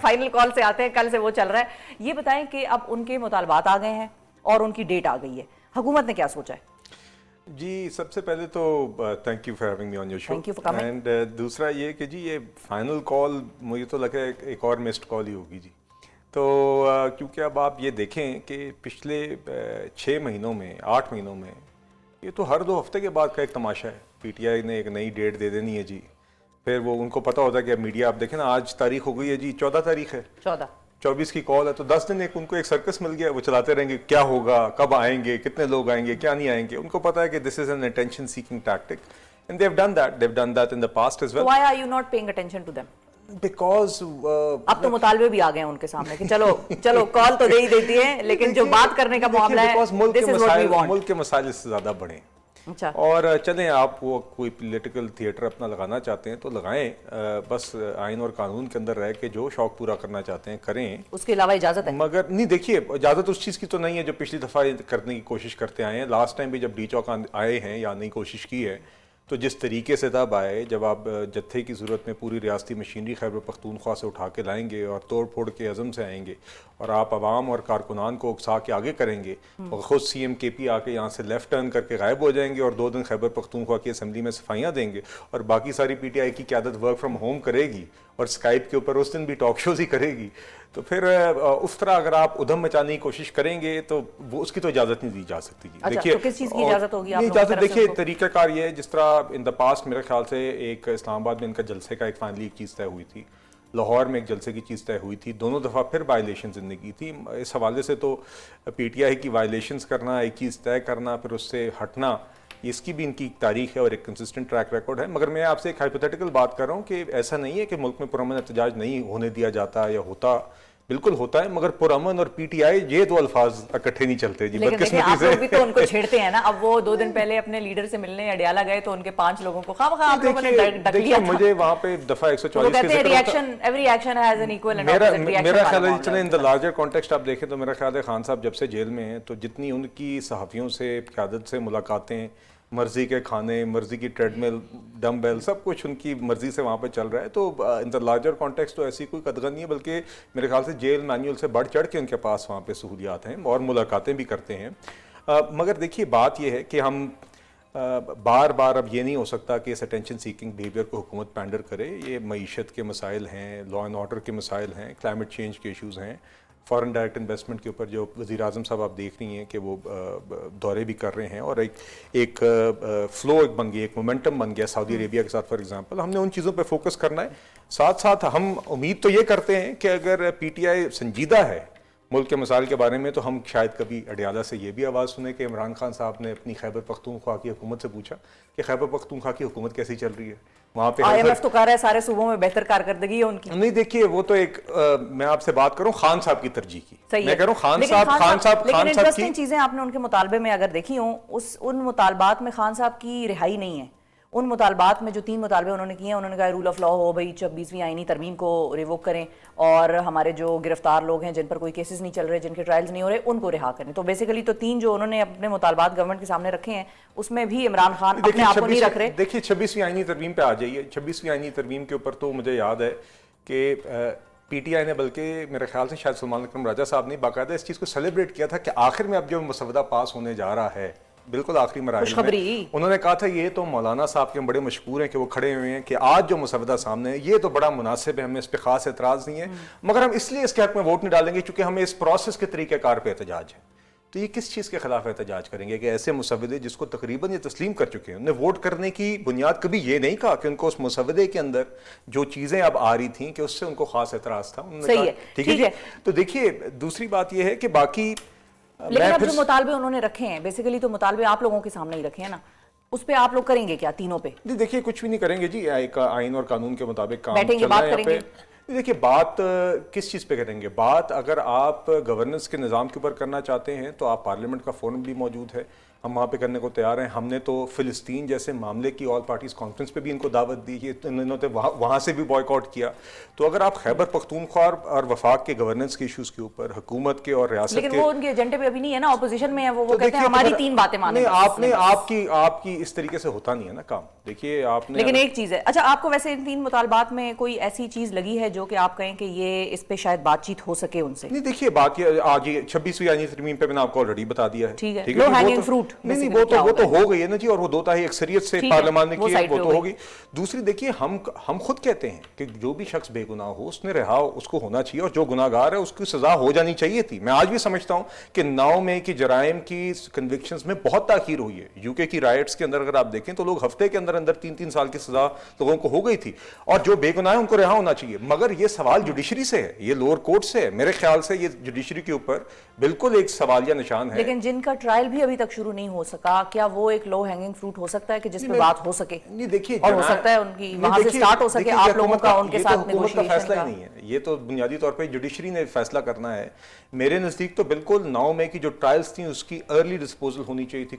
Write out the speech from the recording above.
Final call سے آتے ہیں، کل سے وہ چل رہا ہے. یہ بتائیں کہ اب ان کے مطالبات آ گئے ہیں اور ان کی ڈیٹ آ گئی ہے، حکومت نے کیا سوچا ہے؟ جی سب سے پہلے تو thank you for having me on your show. Thank you for coming. And دوسرا یہ کہ جی یہ فائنل کال مجھے تو لگا ہے ایک اور مسڈ کال ہی ہوگی جی. تو کیونکہ اب آپ یہ دیکھیں کہ پچھلے 6 مہینوں میں 8 مہینوں میں یہ تو ہر 2 ہفتے کے بعد کا ایک تماشا ہے. پی ٹی آئی نے ایک نئی ڈیٹ دے دینی ہے جی، پھر وہ ان کو پتہ ہوتا ہے کہ اب میڈیا آپ دیکھیں نا، آج تاریخ ہو گئی ہے جی 14 تاریخ ہے، 24 کی کال ہے، تو 10 دن ان کو ایک سرکس مل گیا. وہ چلاتے رہیں گے کیا ہوگا، کب آئیں گے، کتنے لوگ آئیں گے، کیا نہیں آئیں گے. ان کو پتا ہے کہ this is an attention seeking tactic and they have done that in the past as well. Why are you not paying attention to them? Because اب تو مطالبے بھی آ گئے ہیں ان کے سامنے کہ چلو کال تو دے ہی دیتی ہے، لیکن جو بات کرنے کا معاملہ ہے this is what we want. ملک کے مسائل اس سے زیادہ بڑھیں. اچھا، اور چلیں آپ وہ کوئی پولیٹیکل تھیٹر اپنا لگانا چاہتے ہیں تو لگائیں، بس آئین اور قانون کے اندر رہ کے جو شوق پورا کرنا چاہتے ہیں کریں. اس کے علاوہ اجازت ہے؟ مگر نہیں، دیکھیے اجازت اس چیز کی تو نہیں ہے جو پچھلی دفعہ کرنے کی کوشش کرتے آئے ہیں. لاسٹ ٹائم بھی جب ڈی چوک آئے ہیں یا نئی کوشش کی ہے تو جس طریقے سے تب آئے، جب آپ جتھے کی صورت میں پوری ریاستی مشینری خیبر پختونخوا سے اٹھا کے لائیں گے اور توڑ پھوڑ کے عزم سے آئیں گے اور آپ عوام اور کارکنان کو اکسا کے آگے کریں گے اور خود سی ایم کے پی آ کے یہاں سے لیفٹ ٹرن کر کے غائب ہو جائیں گے اور 2 دن خیبر پختونخوا کی اسمبلی میں صفائیاں دیں گے اور باقی ساری پی ٹی آئی کی قیادت ورک فرام ہوم کرے گی اور اسکائپ کے اوپر اس دن بھی ٹاک شوز ہی کرے گی، تو پھر اس طرح اگر آپ ادھم مچانے کی کوشش کریں گے تو وہ اس کی تو اجازت نہیں دی جا سکتی. دیکھیے کس چیز کی اجازت ہوگی؟ اجازت دیکھیے طریقہ کار یہ ہے جس طرح ان دا پاسٹ میرے خیال سے ایک اسلام آباد میں ان کا جلسے کا ایک فائنلی ایک چیز طے ہوئی تھی، لاہور میں ایک جلسے کی چیز طے ہوئی تھی، دونوں دفعہ پھر وائلیشنز ان نے کی تھی. اس حوالے سے تو پی ٹی آئی کی وائلیشنز کرنا، ایک چیز طے کرنا پھر اس سے ہٹنا، اس کی بھی ان کی تاریخ ہے اور ایک کنسسٹنٹ ٹریک ریکارڈ ہے. مگر میں آپ سے ایک ہائپوتھیٹیکل بات کر رہا ہوں کہ ایسا نہیں ہے کہ ملک میں پرامن احتجاج نہیں ہونے دیا جاتا یا ہوتا، بالکل ہوتا ہے، مگر پرامن اور پی ٹی آئی یہ 2 الفاظ اکٹھے نہیں چلتے جی. لیکن دیکھیں آپ لوگ بھی تو ان کو چھیڑتے ہیں نا. اب وہ 2 دن پہلے اپنے لیڈر سے ملنے اڈیالہ گئے تو ان کے 5 لوگوں کو خواہ آپ لوگوں نے ڈک لیا تھا. مجھے وہاں پہ دفعہ 144 کے ذکر ہوتا ہے every action has an equal and opposite reaction. میرا خیال ہے چلیں ان دا لارجر کانٹیکسٹ آپ دیکھیں تو میرا خیال ہے خان صاحب جب سے جیل میں ہیں تو جتنی ان کی صحافیوں سے قیادت سے ملاقاتیں، مرضی کے کھانے، مرضی کی ٹریڈ مل، ڈم بیل، سب کچھ ان کی مرضی سے وہاں پہ چل رہا ہے. تو ان دا لارجر کانٹیکسٹ تو ایسی کوئی قدغن نہیں ہے، بلکہ میرے خیال سے جیل مینیول سے بڑھ چڑھ کے ان کے پاس وہاں پہ سہولیات ہیں اور ملاقاتیں بھی کرتے ہیں. مگر دیکھیے بات یہ ہے کہ ہم بار بار اب یہ نہیں ہو سکتا کہ اس اٹینشن سیکنگ بیہیویئر کو حکومت پینڈر کرے. یہ معیشت کے مسائل ہیں، لا اینڈ آرڈر کے مسائل ہیں، کلائمیٹ چینج کے ایشوز ہیں، فارن ڈائریکٹ انویسٹمنٹ کے اوپر جو وزیر اعظم صاحب آپ دیکھ رہی ہیں کہ وہ دورے بھی کر رہے ہیں اور ایک فلو ایک بن گیا، ایک مومنٹم بن گیا سعودی عربیہ کے ساتھ. فار ایگزامپل ہم نے ان چیزوں پہ فوکس کرنا ہے. ساتھ ساتھ ہم امید تو یہ کرتے ہیں کہ اگر پی ٹی آئی سنجیدہ ہے ملک کے مسائل کے بارے میں تو ہم شاید کبھی اڈیالہ سے یہ بھی آواز سنیں کہ عمران خان صاحب نے اپنی خیبر پختونخوا کی حکومت سے پوچھا کہ خیبر پختونخوا کی حکومت کیسی چل رہی ہے. وہاں پہ آئی ایم ایف تو کہہ رہا ہے سارے صوبوں میں بہتر کارکردگی ہے ان کی. نہیں دیکھیے وہ تو ایک میں آپ سے بات کروں خان صاحب کی ترجیح کی، میں کہہ رہا ہوں خان صاحب لیکن انٹرسٹنگ چیزیں آپ نے ان کے مطالبے میں اگر دیکھی ہوں، ان مطالبات میں خان صاحب کی رہائی نہیں ہے. ان مطالبات میں جو 3 مطالبے انہوں نے کیے ہیں، انہوں نے کہا رول آف لا ہو بھائی، 26ویں آئینی ترمیم کو ریووک کریں اور ہمارے جو گرفتار لوگ ہیں جن پر کوئی کیسز نہیں چل رہے، جن کے ٹرائلز نہیں ہو رہے، ان کو رہا کریں. تو بیسیکلی تو 3 جو انہوں نے اپنے مطالبات گورنمنٹ کے سامنے رکھے ہیں اس میں بھی عمران خان اپنے آپ کو نہیں رکھ رہے. دیکھیے 26ویں آئینی ترمیم پہ آ جائیے. 26ویں آئینی ترمیم کے اوپر تو مجھے یاد ہے کہ پی ٹی آئی نے، بلکہ میرے خیال سے شاید سلمان اکرم راجہ صاحب نے باقاعدہ اس چیز کو سیلیبریٹ کیا تھا کہ آخر میں اب جو مسودہ پاس ہونے جا رہا ہے بالکل آخری مراحل میں، انہوں نے کہا تھا یہ تو مولانا صاحب کے بڑے مشکور ہیں کہ وہ کھڑے ہوئے ہیں کہ آج جو مسودہ سامنے ہے یہ تو بڑا مناسب ہے، ہمیں اس پہ خاص اعتراض نہیں ہے، مگر ہم اس لیے اس کے حق میں ووٹ نہیں ڈالیں گے چونکہ ہمیں اس پروسیس کے طریقہ کار پہ احتجاج ہے. تو یہ کس چیز کے خلاف احتجاج کریں گے کہ ایسے مسودے جس کو تقریباً یہ تسلیم کر چکے ہیں، انہوں نے ووٹ کرنے کی بنیاد کبھی یہ نہیں کہا کہ ان کو اس مسودے کے اندر جو چیزیں اب آ رہی تھیں کہ اس سے ان کو خاص اعتراض تھا. صحیح ہے، ٹھیک ہے. تو دیکھیے دوسری بات یہ ہے کہ باقی لیکن اب جو مطالبے انہوں نے رکھے ہیں بیسیکلی تو مطالبے آپ لوگوں کے سامنے ہی رکھے ہیں نا، اس پہ آپ لوگ کریں گے کیا تینوں پہ؟ جی دیکھیے کچھ بھی نہیں کریں گے جی، ایک آئین اور قانون کے مطابق کام بیٹھیں گے، چل رہا بات ہے کریں یہاں گے. پہ. دیکھیے بات کس چیز پہ کریں گے؟ بات اگر آپ گورننس کے نظام کے اوپر کرنا چاہتے ہیں تو آپ پارلیمنٹ کا فورم بھی موجود ہے، ہم وہاں پہ کرنے کو تیار ہیں. ہم نے تو فلسطین جیسے معاملے کی آل پارٹیز کانفرنس پہ بھی ان کو دعوت دی ہے, انہوں نے وہاں سے بھی بوائے کاٹ کیا. تو اگر آپ خیبر پختونخوا اور وفاق کے گورننس کے ایشوز کے اوپر حکومت کے اور ریاست لیکن کے, وہ ان کے ایجنڈے پہ ابھی نہیں ہے نا, اپوزیشن میں ہے وہ کہتے ہیں ہماری 3 باتیں مانیں. آپ کی اس طریقے سے ہوتا نہیں ہے نا کام. دیکھیے آپ نے, لیکن ایک چیز ہے, اچھا آپ کو ویسے ان 3 مطالبات میں کوئی ایسی چیز لگی ہے جو کہ آپ کہیں کہ یہ اس پہ شاید بات چیت ہو سکے ان سے؟ نہیں دیکھیے بات یہ آج 26ویں آئینی ترمیم پہ میں نے آپ کو آلریڈی بتا دیا ہے. ٹھیک ہے, لو ہینگنگ فروٹ. نہیں وہ تو ہو گئی ہے نا جی, اور وہ 2 تہائی اکثریت سے پارلیمان نے کی ہے, وہ تو ہوگی. دوسری دیکھیے ہم خود کہتے ہیں کہ جو بھی شخص بے گناہ ہو اس نے رہا اس کو ہونا چاہیے, اور جو گناہ گار ہے اس کی سزا ہو جانی چاہیے تھی. میں آج بھی سمجھتا ہوں کہ 9 مئی کی جرائم کی کنوکشنز میں بہت تاخیر ہوئی ہے. یو کے کی رائٹس کے اندر اگر آپ دیکھیں تو لوگ ہفتے کے اندر 3 سال کی سزا لوگوں کو ہو گئی تھی, اور جو بے گناہ ہے ان کو رہا ہونا چاہیے. مگر یہ سوال جوڈیشری سے ہے, یہ لوور کورٹ سے ہے. میرے خیال سے یہ جوڈیشری کے اوپر بالکل ایک سوالیہ نشان ہے. لیکن جن کا ٹرائل بھی ابھی تک شروع نہیں ہو سکا, کیا وہ ایک لو ہینگنگ فروٹ ہو سکتا ہے کہ جس پہ بات ہو سکے؟ نہیں دیکھیے, اور ہو سکتا ہے ان کی وہاں سے سٹارٹ ہو سکے آپ لوگوں کا ان کے ساتھ نیگوشیشن کا. فیصلہ ہی نہیں ہے, یہ تو بنیادی طور پہ جوڈیشری نے فیصلہ کرنا ہے. میرے نزدیک تو بالکل 9 مئی کی جو ٹرائلز تھیں اس کی ارلی ڈسپوزل ہونی چاہیے تھی.